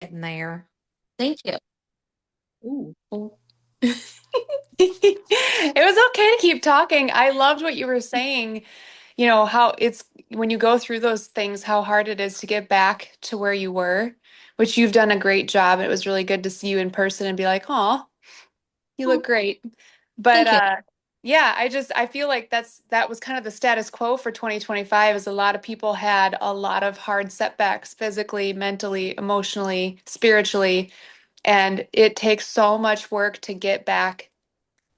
in there. Thank you. Ooh. Oh. It was okay to keep talking. I loved what you were saying, how it's when you go through those things, how hard it is to get back to where you were, which you've done a great job. It was really good to see you in person and be like, "Oh, you look Oh, great." But thank you. yeah, I feel like that was kind of the status quo for 2025 is a lot of people had a lot of hard setbacks physically, mentally, emotionally, spiritually, and it takes so much work to get back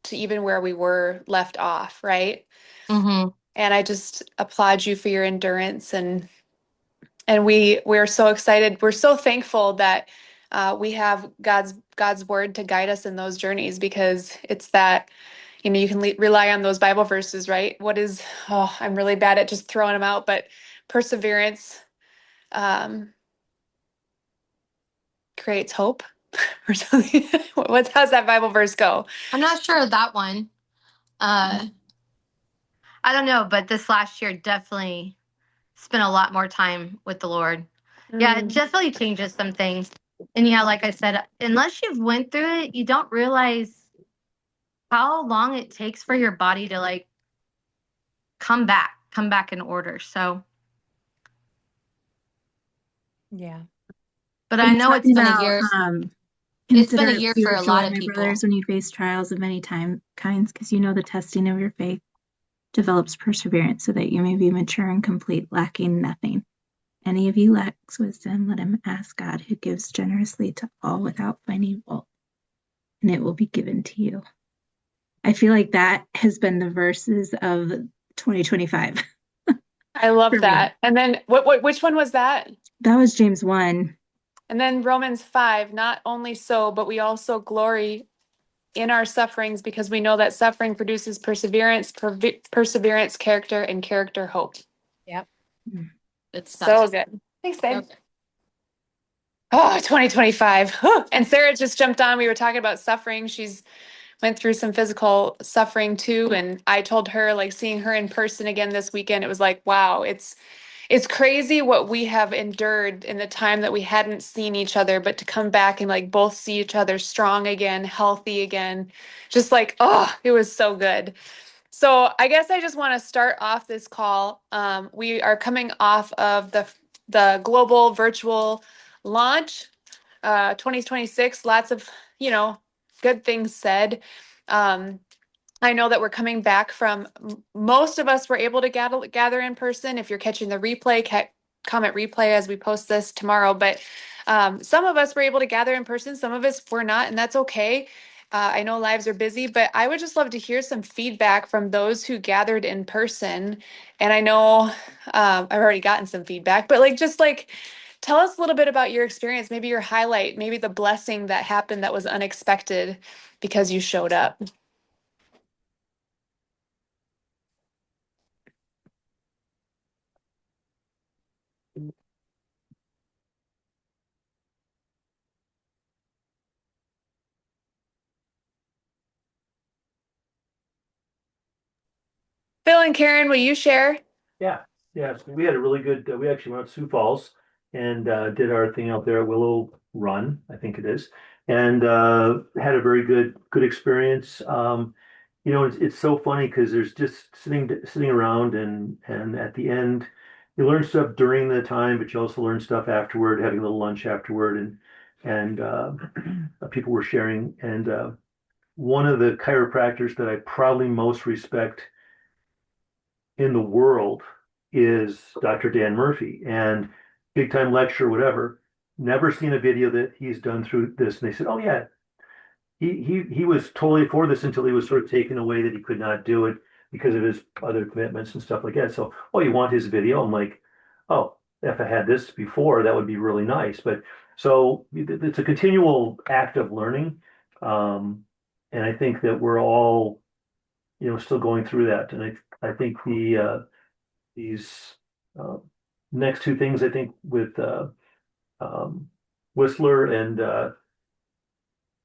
to even where we were left off, right? Hmm. And I just applaud you for your endurance and we're so excited. We're so thankful that we have God's word to guide us in those journeys because it's that you can rely on those Bible verses, right? I'm really bad at just throwing them out, but perseverance um, creates hope or something. How's that Bible verse go? I'm not sure of that one. Uh, I don't know, but this last year definitely spent a lot more time with the Lord. Yeah, it Mm, definitely changes some things. And yeah, like I said, unless you've went through it, you don't realize how long it takes for your body to like come back in order. So, Yeah. but Are I you know talking about it's been consider a it year for pure a lot joy, of my people. brothers, when you face trials of many kinds, because you know the testing of your faith develops perseverance, so that you may be mature and complete, lacking nothing. Any of you lacks wisdom, let him ask God, who gives generously to all without finding fault, and it will be given to you. I feel like that has been the verses of 2025 I love for me. that. And then which one was that? That was James 1. And then Romans 5, not only so, but we also glory in our sufferings because we know that suffering produces perseverance, perseverance, character, and character, hope. Yep. Mm. Good stuff. So good. Thanks, babe. Okay. Oh, 2025. Whew. And Sarah just jumped on. We were talking about suffering. She's went through some physical suffering too. And I told her, like, seeing her in person again this weekend, it was like, wow, it's crazy what we have endured in the time that we hadn't seen each other, but to come back and like both see each other strong again, healthy again, just like, oh, it was so good. So I guess I just want to start off this call. We are coming off of the global virtual launch, 2026. Lots of good things said. Um, I know that we're coming back from most of us were able to gather in person. If you're catching the replay, comment replay as we post this tomorrow. But some of us were able to gather in person, some of us were not, and that's okay. I know lives are busy, but I would just love to hear some feedback from those who gathered in person. And I know I've already gotten some feedback, but like tell us a little bit about your experience, maybe your highlight, maybe the blessing that happened that was unexpected because you showed up. Phil and Karen, will you share? Yeah, yeah. So we had a really good. We actually went to Sioux Falls and did our thing out there at Willow Run, I think it is, and had a very good experience. It's so funny because there's just sitting around and at the end, you learn stuff during the time, but you also learn stuff afterward, having a little lunch afterward, and people were sharing. And one of the chiropractors that I probably most respect in the world is Dr. Dan Murphy and big time lecture, whatever. Never seen a video that he's done through this. And they said, oh yeah, he was totally for this until he was sort of taken away that he could not do it because of his other commitments and stuff like that. So, oh, you want his video? I'm like, oh, if I had this before, that would be really nice. But so it's a continual act of learning. Um, and I think that we're all, still going through that. And I think these uh, next two things, I think, with um, Whistler and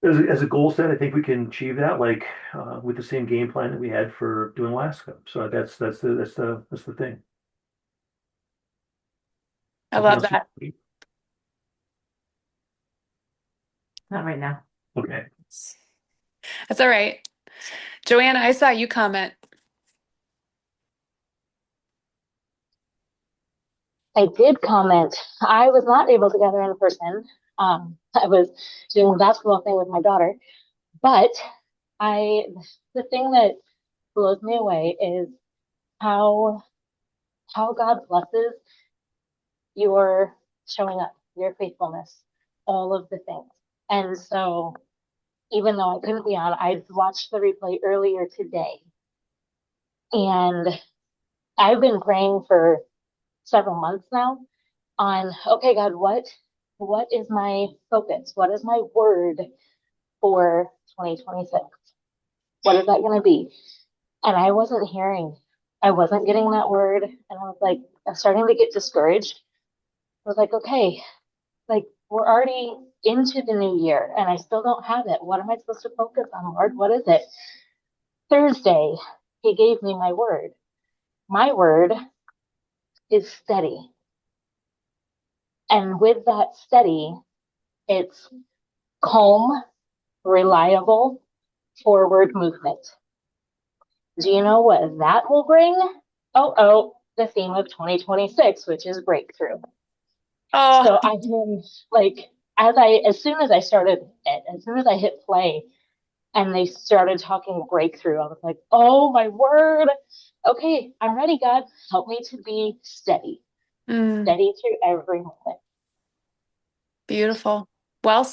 as a goal set, I think we can achieve that, like with the same game plan that we had for doing Alaska. So that's the thing. I Anything love else? that. Not right now. Okay. That's all right. Joanna, I saw you comment. I did comment. I was not able to gather in person. I was doing the basketball thing with my daughter, but I, the thing that blows me away is how God blesses your showing up, your faithfulness, all of the things. And so, even though I couldn't be on, I watched the replay earlier today, and I've been praying for several months now on, okay, God, what is my focus? What is my word for 2026? What is that going to be? And I wasn't getting that word. And I was like, I'm starting to get discouraged. I was like, okay, like we're already into the new year and I still don't have it. What am I supposed to focus on, Lord? What is it? Thursday, he gave me my word. My word is steady. And with that steady, it's calm, reliable, forward movement. Do you know what that will bring? The theme of 2026, which is breakthrough. Oh, So I've been like, as soon as I started it, as soon as I hit play and they started talking breakthrough, I was like, oh my word. Okay, I'm ready, God. Help me to be steady, mm, steady through every moment. beautiful. Well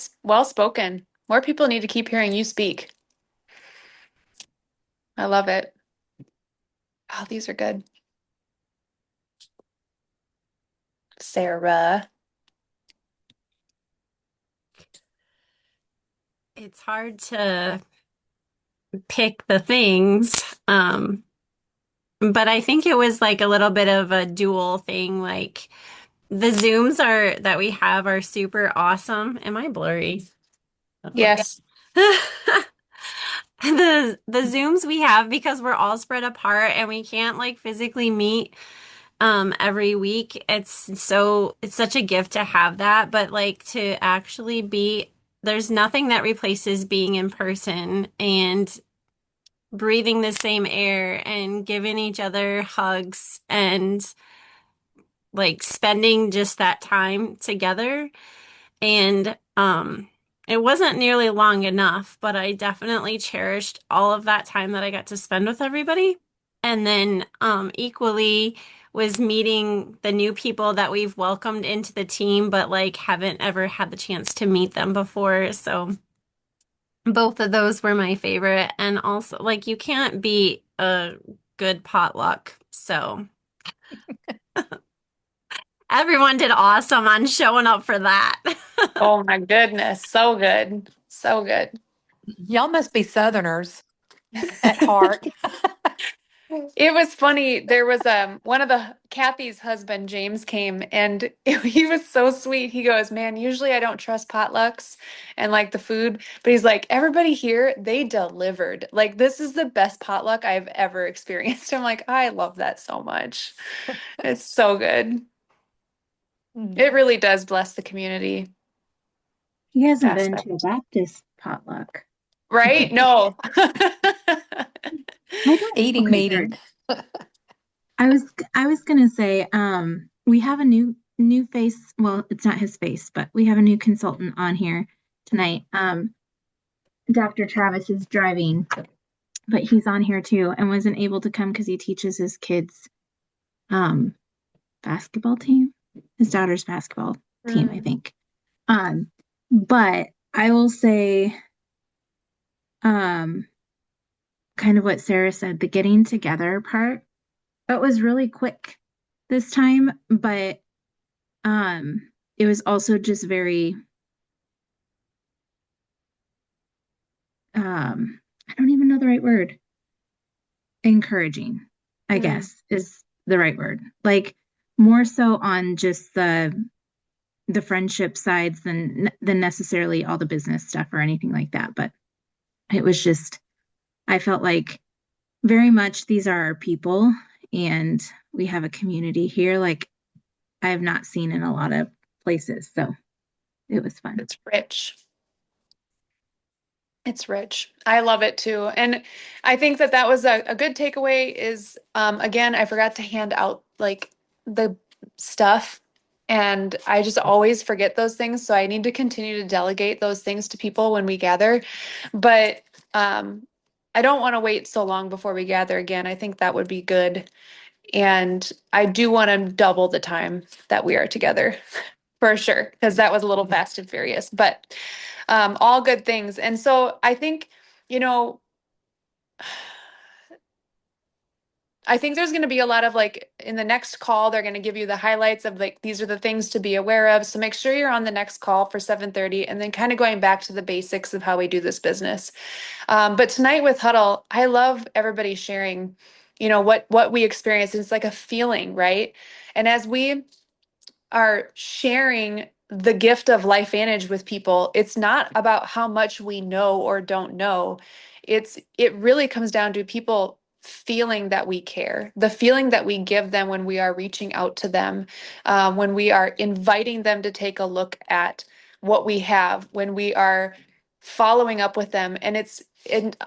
spoken. More people need to keep hearing you speak. I love it. Oh, these are good. Sarah. It's hard to pick the things. But I think it was like a little bit of a dual thing. Like the Zooms are that we have are super awesome. Am I blurry? Yes. The Zooms we have because we're all spread apart and we can't like physically meet every week. It's such a gift to have that, but like to actually be there's nothing that replaces being in person and breathing the same air and giving each other hugs and like spending just that time together. And it wasn't nearly long enough, but I definitely cherished all of that time that I got to spend with everybody. And then equally was meeting the new people that we've welcomed into the team, but like haven't ever had the chance to meet them before. So both of those were my favorite. And also, like, you can't beat a good potluck. So everyone did awesome on showing up for that. Oh my goodness. So good. So good. Y'all must be Southerners at heart. It was funny. There was one of the Kathy's husband, James, came and he was so sweet. He goes, "Man, usually I don't trust potlucks and like the food, but he's like, everybody here, they delivered. Like this is the best potluck I've ever experienced." I'm like, I love that so much. It's so good. Mm. It really does bless the community He hasn't been aspect. to a Baptist potluck. Right? No. I don't Eating know either. meeting. I was gonna say, we have a new face. Well, it's not his face, but we have a new consultant on here tonight. Dr. Travis is driving, but he's on here too and wasn't able to come because he teaches his kids um basketball team, his daughter's basketball team, I Mm. think. Um, but I will say, um, kind of what Sarah said, the getting together part, that was really quick this time, but it was also just very I don't even know the right word. Encouraging, I Mm. guess, is the right word. Like more so on just the friendship sides than necessarily all the business stuff or anything like that. But it was just I felt like very much these are our people and we have a community here like I have not seen in a lot of places. So it was fun. It's rich. It's rich. I love it too. And I think that that was a good takeaway is, again, I forgot to hand out like the stuff and I just always forget those things. So I need to continue to delegate those things to people when we gather. But, I don't want to wait so long before we gather again. I think that would be good. And I do want to double the time that we are together for sure, because that was a little fast and furious, but all good things. And so I think, you know, I think there's going to be a lot of like in the next call, they're going to give you the highlights of like these are the things to be aware of. So make sure you're on the next call for 7:30 and then kind of going back to the basics of how we do this business. But tonight with Huddle, I love everybody sharing, what we experience. It's like a feeling, right? And as we are sharing the gift of LifeVantage with people, it's not about how much we know or don't know. It really comes down to people feeling that we care, the feeling that we give them when we are reaching out to them, when we are inviting them to take a look at what we have, when we are following up with them. And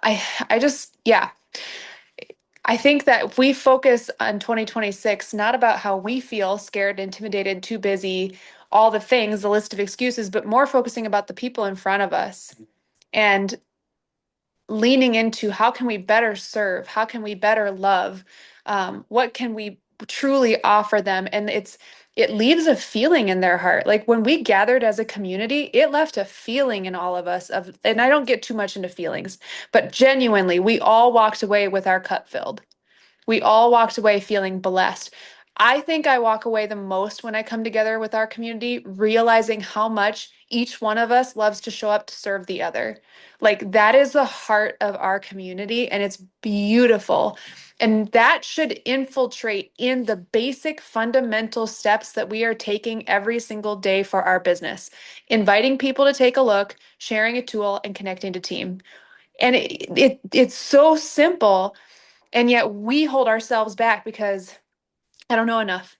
I just, yeah, I think that if we focus on 2026, not about how we feel scared, intimidated, too busy, all the things, the list of excuses, but more focusing about the people in front of us and leaning into how can we better serve? How can we better love? What can we truly offer them? And it leaves a feeling in their heart. Like when we gathered as a community, it left a feeling in all of us of, and I don't get too much into feelings, but genuinely, we all walked away with our cup filled. We all walked away feeling blessed. I think I walk away the most when I come together with our community, realizing how much each one of us loves to show up to serve the other. Like that is the heart of our community, and it's beautiful. And that should infiltrate in the basic fundamental steps that we are taking every single day for our business, inviting people to take a look, sharing a tool, and connecting to team. And it's so simple and yet we hold ourselves back because I don't know enough.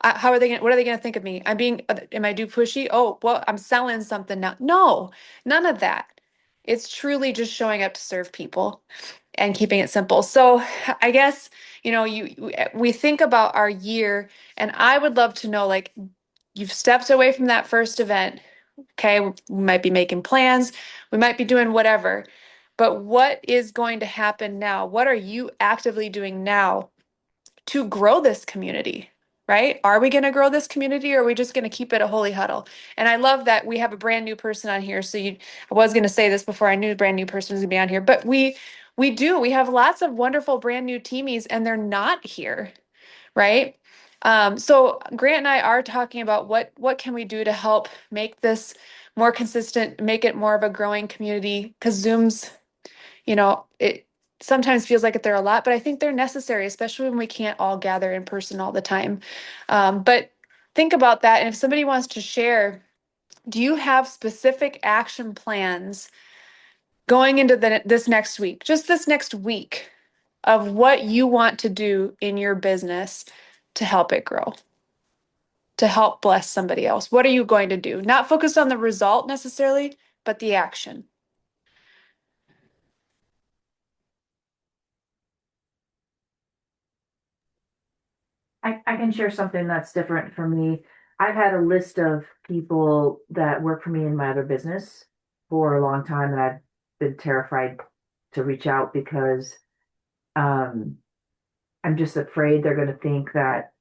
How are they going? What are they going to think of me? Am I too pushy? Oh, well, I'm selling something now. No, none of that. It's truly just showing up to serve people and keeping it simple. So I guess, we think about our year and I would love to know, like, you've stepped away from that first event. Okay. We might be making plans. We might be doing whatever. But what is going to happen now? What are you actively doing now to grow this community? Right? Are we going to grow this community or are we just going to keep it a holy huddle? And I love that we have a brand new person on here. I was going to say this before I knew a brand new person was going to be on here, but we have lots of wonderful brand new teamies and they're not here. Right? So Grant and I are talking about what can we do to help make this more consistent, make it more of a growing community because Zoom's it sometimes feels like they're a lot, but I think they're necessary, especially when we can't all gather in person all the time. But think about that. And if somebody wants to share, do you have specific action plans going into this next week, just this next week, of what you want to do in your business to help it grow, to help bless somebody else? What are you going to do? Not focused on the result necessarily, but the action. I can share something that's different for me. I've had a list of people that work for me in my other business for a long time, and I've been terrified to reach out because um, I'm just afraid they're going to think that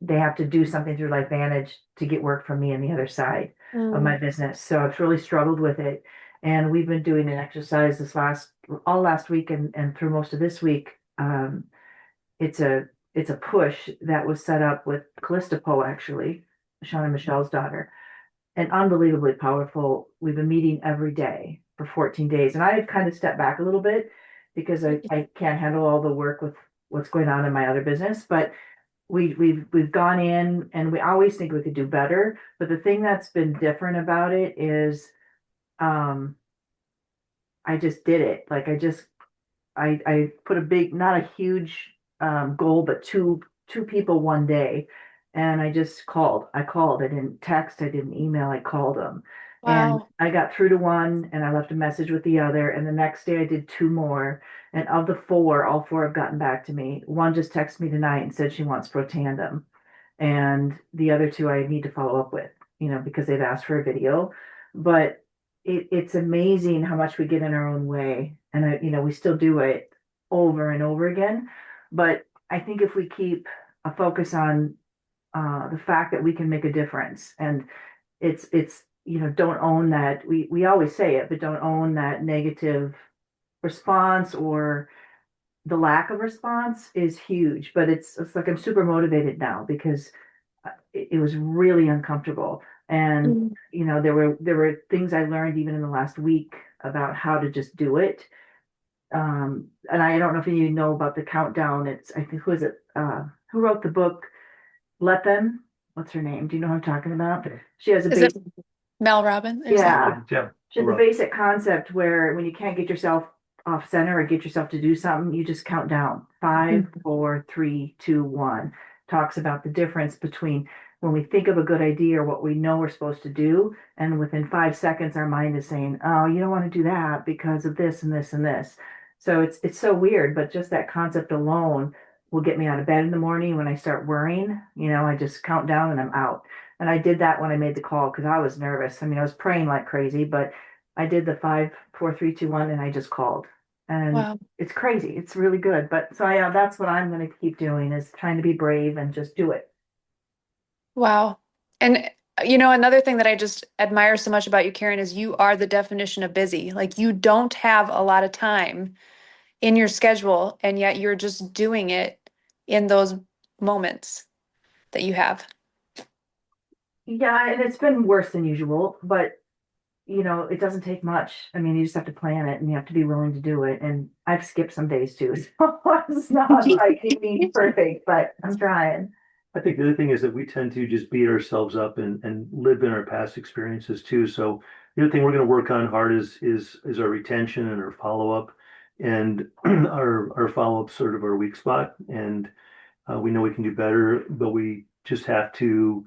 they have to do something through LifeVantage to get work from me on the other side of my business. So I've really struggled with it. And we've been doing an exercise all last week and through most of this week. It's a push that was set up with Callista Poe, actually, Sean and Michelle's daughter, and unbelievably powerful. We've been meeting every day for 14 days. And I had kind of stepped back a little bit because I can't handle all the work with what's going on in my other business. But we've gone in and we always think we could do better. But the thing that's been different about it is I just did it. Like I put a big, not a huge goal, but two people one day. And I just called. I didn't text. I didn't email. I called them. Wow. I got through to one and I left a message with the other. And the next day I did two more. And of the four, all four have gotten back to me. One just texted me tonight and said she wants Protandem. And the other two I need to follow up with, because they've asked for a video. But it's amazing how much we get in our own way. And we still do it over and over again. But I think if we keep a focus on the fact that we can make a difference, and it's don't own that. We always say it, but don't own that negative response, or the lack of response is huge. But it's like I'm super motivated now because it was really uncomfortable. And Mm. there were things I learned even in the last week about how to just do it. And I don't know if you know about the countdown. It's, I think, who is it? Who wrote the book? Let Them. What's her name? Do you know what I'm talking about? She has a Is it basic, Mel Robbins? yeah. Yeah. She has a basic concept where when you can't get yourself off center or get yourself to do something, you just count down. 5, 4, 3, 2, 1. Talks about the difference between when we think of a good idea or what we know we're supposed to do, and within 5 seconds our mind is saying, "Oh, you don't want to do that because of this and this and this." So it's so weird, but just that concept alone will get me out of bed in the morning. When I start worrying, I just count down and I'm out. And I did that when I made the call because I was nervous. I mean, I was praying like crazy, but I did the 5, 4, 3, 2, 1, and I just called. And Wow. it's crazy. It's really good. But so yeah, that's what I'm going to keep doing, is trying to be brave and just do it. Wow. And another thing that I just admire so much about you, Karen, is you are the definition of busy. Like you don't have a lot of time in your schedule, and yet you're just doing it in those moments that you have. Yeah, and it's been worse than usual, but it doesn't take much. I mean, you just have to plan it and you have to be willing to do it. And I've skipped some days too. So it's not like you need perfect, but I'm trying. I think the other thing is that we tend to just beat ourselves up and live in our past experiences too. So the other thing we're going to work on hard is our retention and our follow-up, and our follow-up sort of our weak spot. And we know we can do better, but we just have to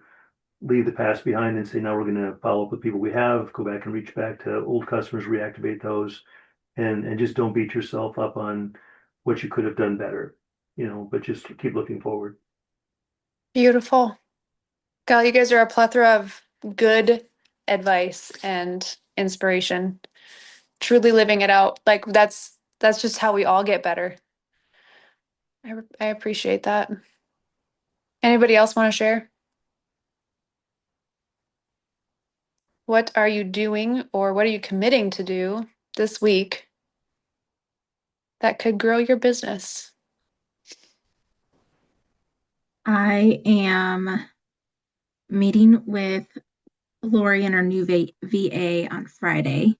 leave the past behind and say, now we're going to follow up with people we have, go back and reach back to old customers, reactivate those, and just don't beat yourself up on what you could have done better, but just keep looking forward. Beautiful. Gal, you guys are a plethora of good advice and inspiration. Truly living it out. Like that's just how we all get better. I appreciate that. Anybody else want to share? What are you doing or what are you committing to do this week that could grow your business? I am meeting with Lori and our new VA on Friday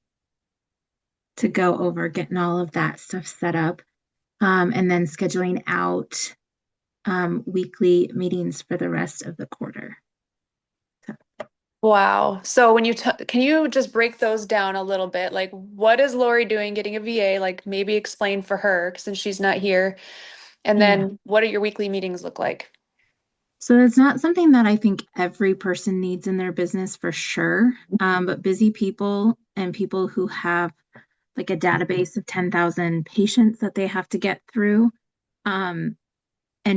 to go over getting all of that stuff set up, and then scheduling out weekly meetings for the rest of the quarter. Wow. So when can you just break those down a little bit? Like, what is Lori doing getting a VA? Like, maybe explain for her since she's not here. And Yeah. then what do your weekly meetings look like? So it's not something that I think every person needs in their business for sure. But busy people and people who have like a database of 10,000 patients that they have to get through, and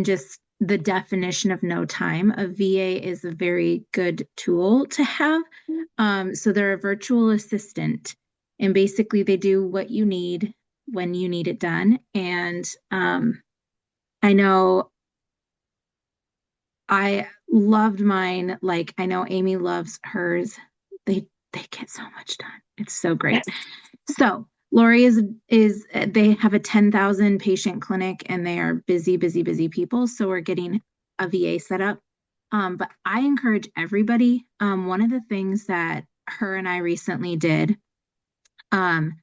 just the definition of no time, a VA is a very good tool to have. So they're a virtual assistant, and basically they do what you need when you need it done. And I know I loved mine. Like I know Amy loves hers. They get so much done. It's so great. So Lori is they have a 10,000 patient clinic and they are busy, busy, busy people. So we're getting a VA set up. But I encourage everybody. One of the things that her and I recently did, um,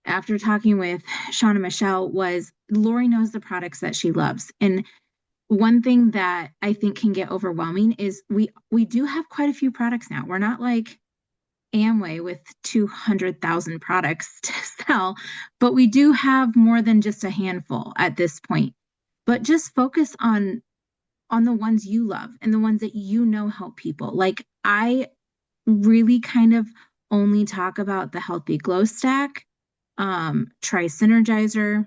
after talking with Sean and Michelle, was Lori knows the products that she loves. And one thing that I think can get overwhelming is we do have quite a few products now. We're not like Amway with 200,000 products to sell, but we do have more than just a handful at this point. But just focus on the ones you love and the ones that you know help people. Like I really kind of only talk about the Healthy Glow Stack, Tri-Synergizer,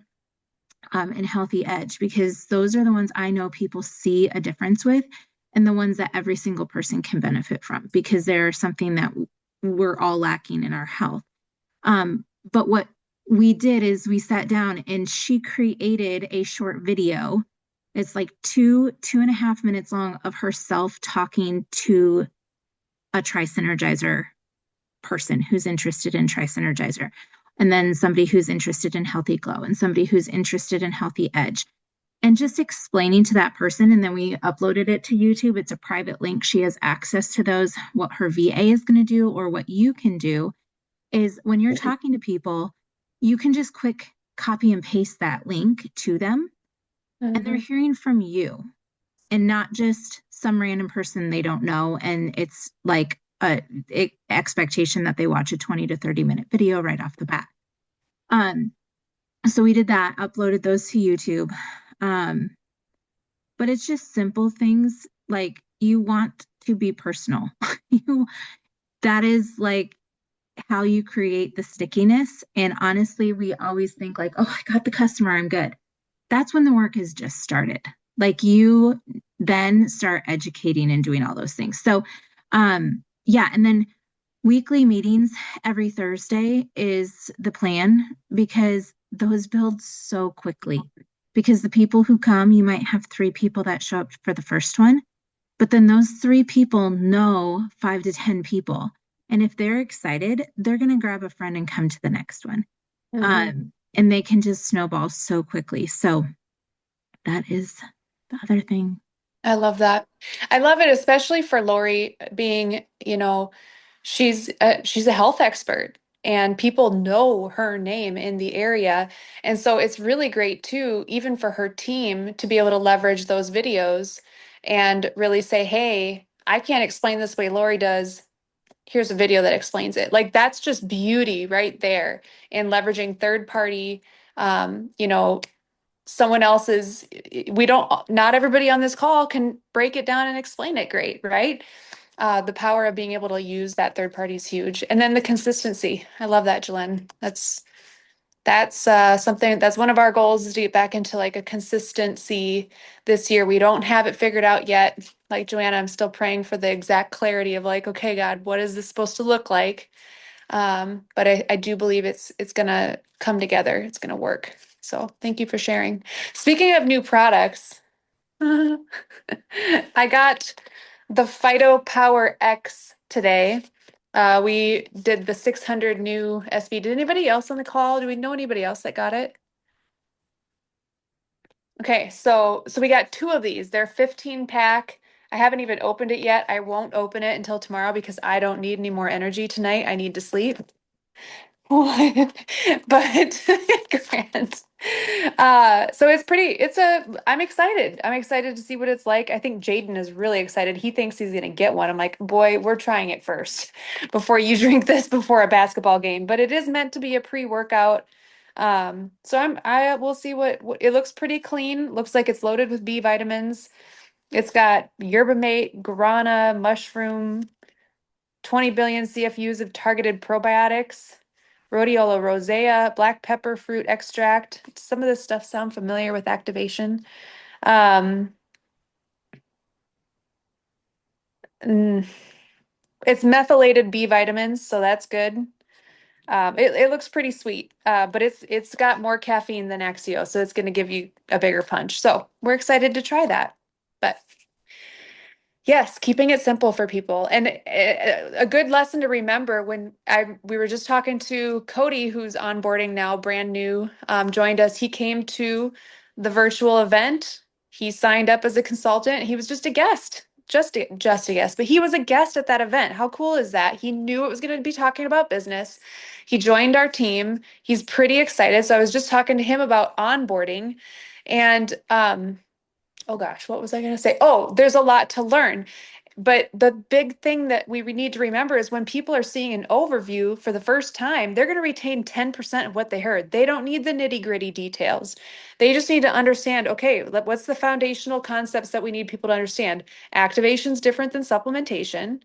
and Healthy Edge, because those are the ones I know people see a difference with, and the ones that every single person can benefit from, because they're something that we're all lacking in our health. But what we did is we sat down and she created a short video. It's like 2.5 minutes long of herself talking to a Tri-Synergizer person who's interested in Tri-Synergizer, and then somebody who's interested in Healthy Glow, and somebody who's interested in Healthy Edge, and just explaining to that person. And then we uploaded it to YouTube. It's a private link. She has access to those. What her VA is going to do, or what you can do, is when you're talking to people, you can just quick copy and paste that link to them, and they're hearing from you and not just some random person they don't know. And it's like a expectation that they watch a 20 to 30 minute video right off the bat. So we did that, uploaded those to YouTube. But it's just simple things, like you want to be personal. That is like how you create the stickiness. And honestly, we always think like, oh, I got the customer, I'm good. That's when the work has just started. Like you then start educating and doing all those things. So, yeah. And then weekly meetings every Thursday is the plan, because those build so quickly. Because the people who come, you might have 3 people that show up for the first one, but then those 3 people know 5 to 10 people. And if they're excited, they're going to grab a friend and come to the next one. And they can just snowball so quickly. So that is the other thing. I love that. I love it, especially for Lori being, she's a health expert and people know her name in the area. And so it's really great too, even for her team to be able to leverage those videos and really say, hey, I can't explain this the way Lori does. Here's a video that explains it. Like that's just beauty right there in leveraging third party, you know, someone else's. We don't, not everybody on this call can break it down and explain it great, right? The power of being able to use that third party is huge. And then the consistency. I love that, Jalen. That's something that's one of our goals, is to get back into like a consistency this year. We don't have it figured out yet. Like Joanna, I'm still praying for the exact clarity of like, okay, God, what is this supposed to look like? But I do believe it's gonna come together. It's gonna work. So thank you for sharing. Speaking of new products, I got the Phyto Power X today. We did the 600 new SV. Did anybody else on the call? Do we know anybody else that got it? Okay, so we got 2 of these. They're 15 pack. I haven't even opened it yet. I won't open it until tomorrow because I don't need any more energy tonight. I need to sleep. But Grant. So I'm excited. I'm excited to see what it's like. I think Jaden is really excited. He thinks he's gonna get one. I'm like, boy, we're trying it first before you drink this before a basketball game. But it is meant to be a pre-workout. So I will see what it looks pretty clean. Looks like it's loaded with B vitamins. It's got yerba mate, guarana, mushroom, 20 billion CFUs of targeted probiotics, rhodiola rosea, black pepper fruit extract. Some of this stuff sound familiar with activation. Um, it's methylated B vitamins, so that's good. It looks pretty sweet, but it's got more caffeine than Axio, so it's going to give you a bigger punch. So we're excited to try that. But yes, keeping it simple for people. And a good lesson to remember when we were just talking to Cody, who's onboarding now, brand new, joined us. He came to the virtual event. He signed up as a consultant. He was just a guest, just a guest, but he was a guest at that event. How cool is that? He knew it was going to be talking about business. He joined our team. He's pretty excited. So I was just talking to him about onboarding and, oh gosh, what was I going to say? Oh, there's a lot to learn. But the big thing that we need to remember is when people are seeing an overview for the first time, they're going to retain 10% of what they heard. They don't need the nitty-gritty details. They just need to understand, okay, what's the foundational concepts that we need people to understand? Activation is different than supplementation.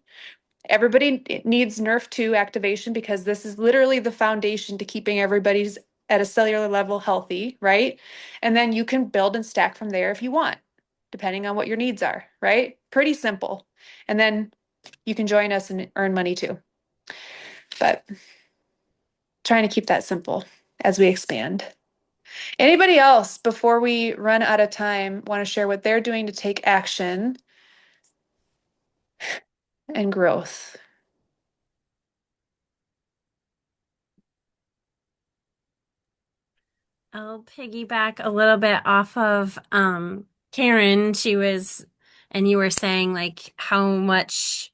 Everybody needs Nerf 2 activation because this is literally the foundation to keeping everybody's at a cellular level healthy, right? And then you can build and stack from there if you want, depending on what your needs are, right? Pretty simple. And then you can join us and earn money too. But trying to keep that simple as we expand. Anybody else before we run out of time want to share what they're doing to take action and growth? I'll piggyback a little bit off of Karen. And you were saying like how much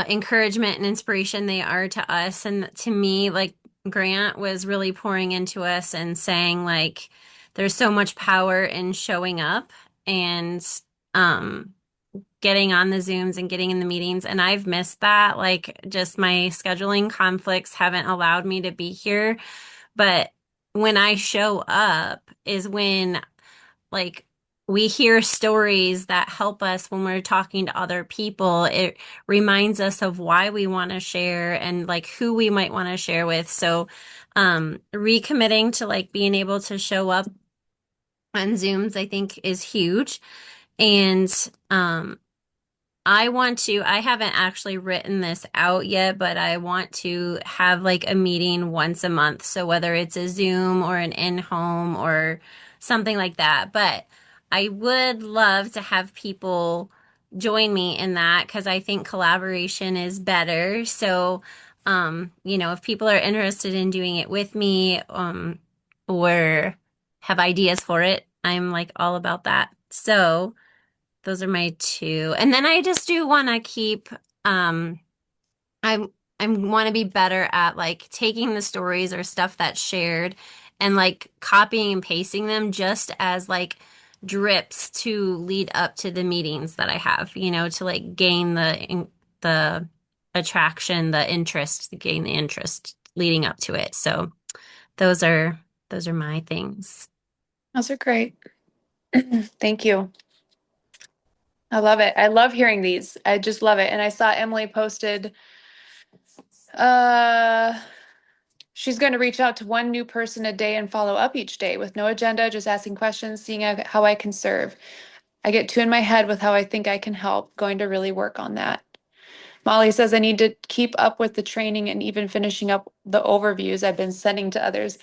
encouragement and inspiration they are to us. And to me, like Grant was really pouring into us and saying like there's so much power in showing up and um getting on the Zooms and getting in the meetings. And I've missed that. Like just my scheduling conflicts haven't allowed me to be here. But when I show up is when like we hear stories that help us when we're talking to other people. It reminds us of why we want to share and like who we might want to share with. So, recommitting to like being able to show up on Zooms, I think is huge. And, I haven't actually written this out yet, but I want to have like a meeting once a month. So whether it's a Zoom or an in-home or something like that. But I would love to have people join me in that because I think collaboration is better. So, if people are interested in doing it with me, or have ideas for it, I'm like all about that. So, those are my two. And then I just do want to keep I'm I want to be better at like taking the stories or stuff that's shared and like copying and pasting them just as like drips to lead up to the meetings that I have, to like gain the attraction, the interest, gain the interest leading up to it. So those are those are my things. Those are great. Thank you. I love it. I love hearing these. I just love it. And I saw Emily posted, uh, she's going to reach out to one new person a day and follow up each day with no agenda, just asking questions, seeing how I can serve. I get too in my head with how I think I can help. Going to really work on that. Molly says I need to keep up with the training and even finishing up the overviews I've been sending to others.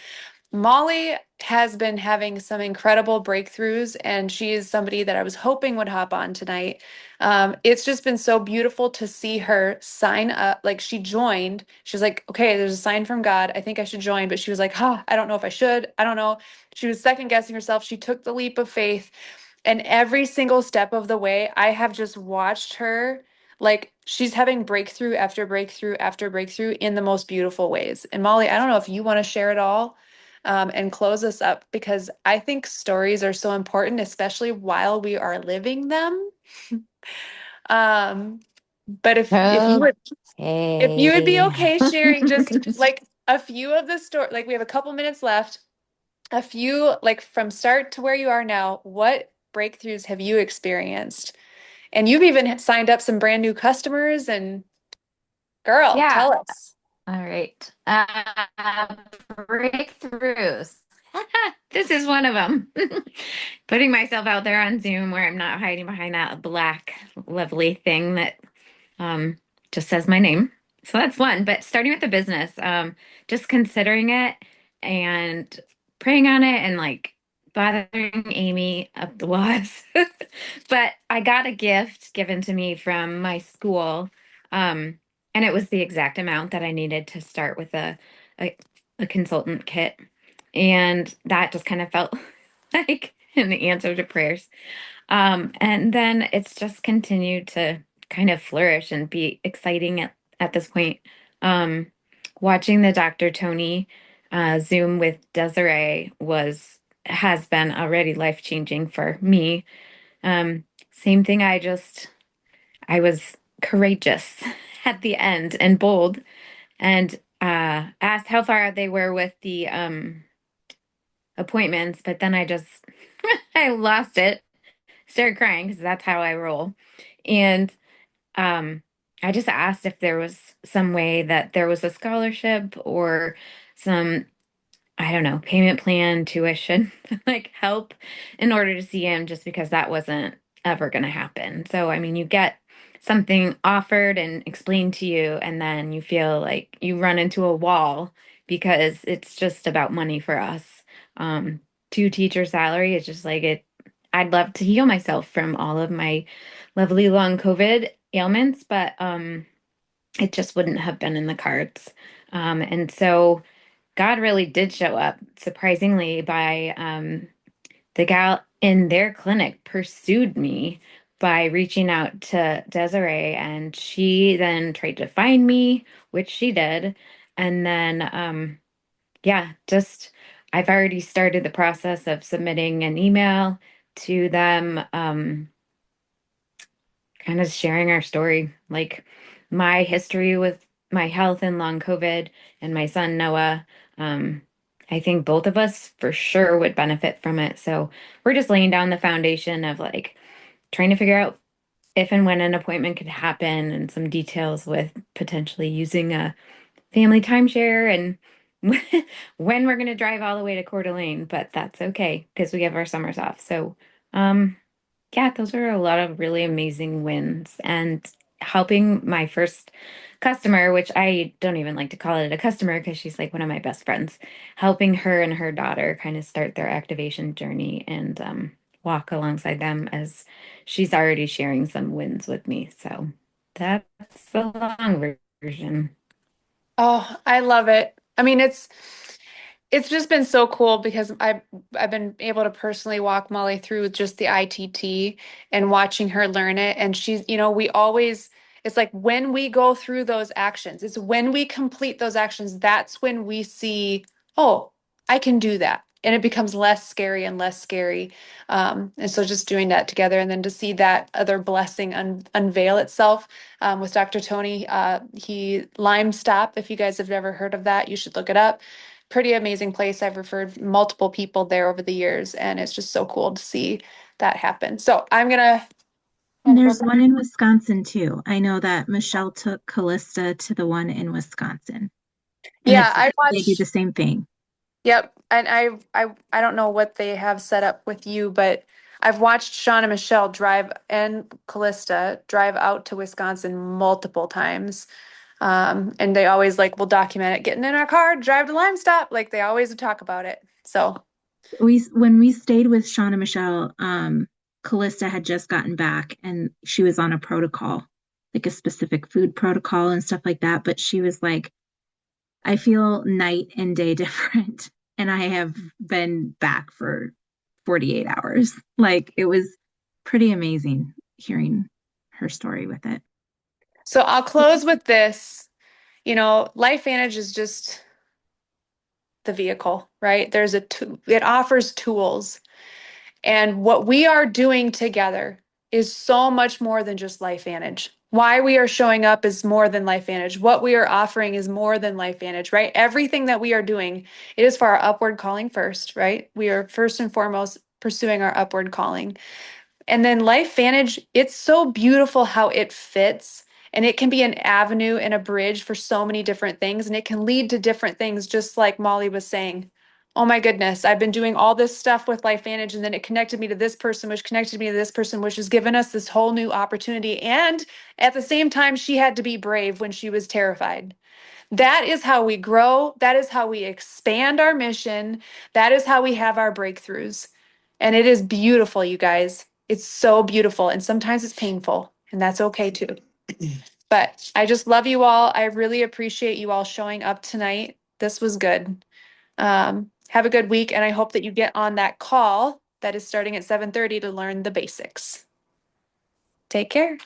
Molly has been having some incredible breakthroughs, and she is somebody that I was hoping would hop on tonight. It's just been so beautiful to see her sign up. Like she joined. She was like, okay, there's a sign from God. I think I should join. But she was like, I don't know if I should. I don't know. She was second guessing herself. She took the leap of faith. And every single step of the way, I have just watched her. Like she's having breakthrough after breakthrough after breakthrough in the most beautiful ways. And Molly, I don't know if you want to share it all, and close us up because I think stories are so important, especially while we are living them. Um, but if you would be Okay. okay sharing just like a few of the story, like we have a couple minutes left, a few like from start to where you are now, what breakthroughs have you experienced? And you've even signed up some brand new customers and girl, Yeah. tell us. All right. Breakthroughs. This is one of them. Putting myself out there on Zoom where I'm not hiding behind that black, lovely thing that um, just says my name. So that's one. But starting with the business, just considering it and praying on it and like bothering Amy up the was. But I got a gift given to me from my school. And it was the exact amount that I needed to start with a, a consultant kit. And that just kind of felt like an answer to prayers. And then it's just continued to kind of flourish and be exciting at this point. Um, Watching the Dr. Tony Zoom with Desiree has been already life changing for me. Same thing. I was courageous at the end and bold and asked how far they were with the appointments, but then I just I lost it, started crying because that's how I roll. And I just asked if there was some way that there was a scholarship or some, I don't know, payment plan, tuition, like help in order to see him, just because that wasn't ever going to happen. So, I mean, you get something offered and explained to you, and then you feel like you run into a wall because it's just about money for us. Um, Two teacher salary is just like it. I'd love to heal myself from all of my lovely long COVID ailments, but it just wouldn't have been in the cards. And so God really did show up surprisingly by the gal in their clinic pursued me by reaching out to Desiree, and she then tried to find me, which she did. And then, yeah, just I've already started the process of submitting an email to them. Kind of sharing our story, like my history with my health and long COVID and my son Noah. Um, I think both of us for sure would benefit from it. So we're just laying down the foundation of like trying to figure out if and when an appointment could happen and some details with potentially using a family timeshare and when we're going to drive all the way to Coeur d'Alene, but that's okay because we have our summers off. So, um, yeah, those are a lot of really amazing wins and helping my first customer, which I don't even like to call it a customer because she's like one of my best friends, helping her and her daughter kind of start their activation journey and walk alongside them as she's already sharing some wins with me. So that's the long version. Oh, I love it. I mean, it's just been so cool because I've been able to personally walk Molly through just the ITT and watching her learn it. And she's, we always, it's like when we go through those actions, it's when we complete those actions, that's when we see, oh, I can do that. And it becomes less scary and less scary. And so just doing that together and then to see that other blessing unveil itself with Dr. Tony, he Lime Stop. If you guys have never heard of that, you should look it up. Pretty amazing place. I've referred multiple people there over the years, and it's just so cool to see that happen. So I'm gonna And hand it there's over. one in Wisconsin too. I know that Michelle took Callista to the one in Wisconsin, and Yeah, I they do the watch. same thing. Yep, and I don't know what they have set up with you, but I've watched Sean and Michelle drive and Callista drive out to Wisconsin multiple times. And they always like will document it, getting in our car, drive to Lime Stop. Like they always talk about it. So When we stayed with Sean and Michelle, Callista had just gotten back and she was on a protocol, like a specific food protocol and stuff like that. But she was like, I feel night and day different. And I have been back for 48 hours. Like it was pretty amazing hearing her story with it. so I'll close with this. LifeVantage is just the vehicle, right? It offers tools. And what we are doing together is so much more than just LifeVantage. Why we are showing up is more than LifeVantage. What we are offering is more than LifeVantage, right? Everything that we are doing, it is for our upward calling first, right? We are first and foremost pursuing our upward calling. And then LifeVantage, it's so beautiful how it fits. And it can be an avenue and a bridge for so many different things. And it can lead to different things, just like Molly was saying. Oh my goodness, I've been doing all this stuff with LifeVantage, and then it connected me to this person, which connected me to this person, which has given us this whole new opportunity. And at the same time, she had to be brave when she was terrified. That is how we grow. That is how we expand our mission. That is how we have our breakthroughs. And it is beautiful, you guys. It's so beautiful. And sometimes it's painful, and that's okay too. But I just love you all. I really appreciate you all showing up tonight. This was good. Have a good week, and I hope that you get on that call that is starting at 7:30 to learn the basics. Take care.